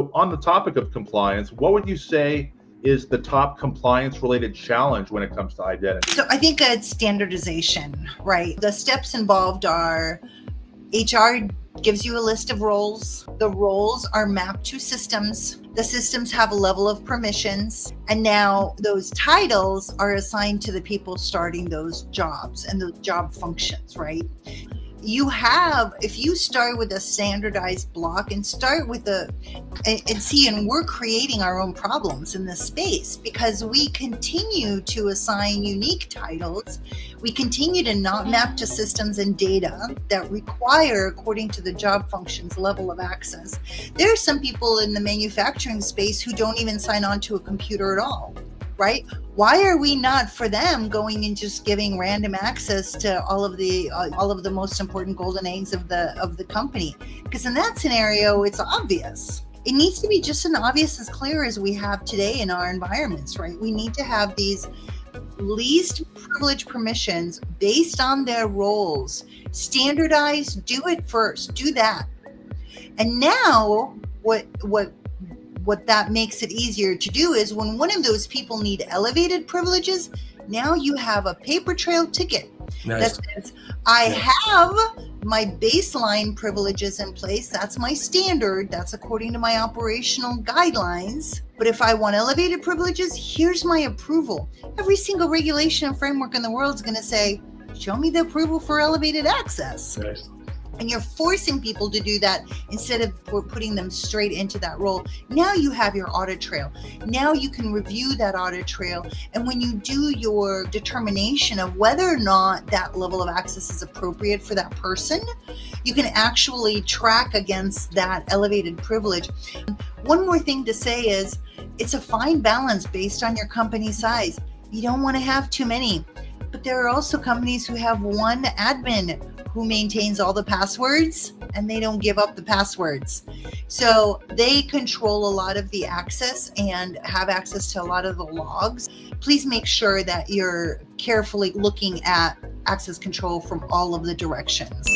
So on the topic of compliance, what would you say is the top compliance related challenge when it comes to identity? So I think it's standardization, right? The steps involved are HR gives you a list of roles. The roles are mapped to systems. The systems have a level of permissions. And now those titles are assigned to the people starting those jobs and the job functions, right? If you start with a standardized block and start with and we're creating our own problems in this space because we continue to assign unique titles. We continue to not map to systems and data that require, according to the job functions, level of access. There are some people in the manufacturing space who don't even sign on to a computer at all. Right? Why are we not, for them, going and just giving random access to all of the most important golden eggs of the company? Because in that scenario, it's obvious. It needs to be just as obvious as clear as we have today in our environments, right? We need to have these least privilege permissions based on their roles. Standardize, do it first, do that. And now what that makes it easier to do is when one of those people need elevated privileges, now you have a paper trail ticket that says, I have my baseline privileges in place. That's my standard. That's according to my operational guidelines. But if I want elevated privileges, here's my approval. Every single regulation and framework in the world is going to say, show me the approval for elevated access. Nice. And you're forcing people to do that instead of putting them straight into that role. Now you have your audit trail. Now you can review that audit trail. And when you do your determination of whether or not that level of access is appropriate for that person, you can actually track against that elevated privilege. One more thing to say is it's a fine balance based on your company size. You don't want to have too many. But there are also companies who have one admin who maintains all the passwords and they don't give up the passwords. So they control a lot of the access and have access to a lot of the logs. Please make sure that you're carefully looking at access control from all of the directions.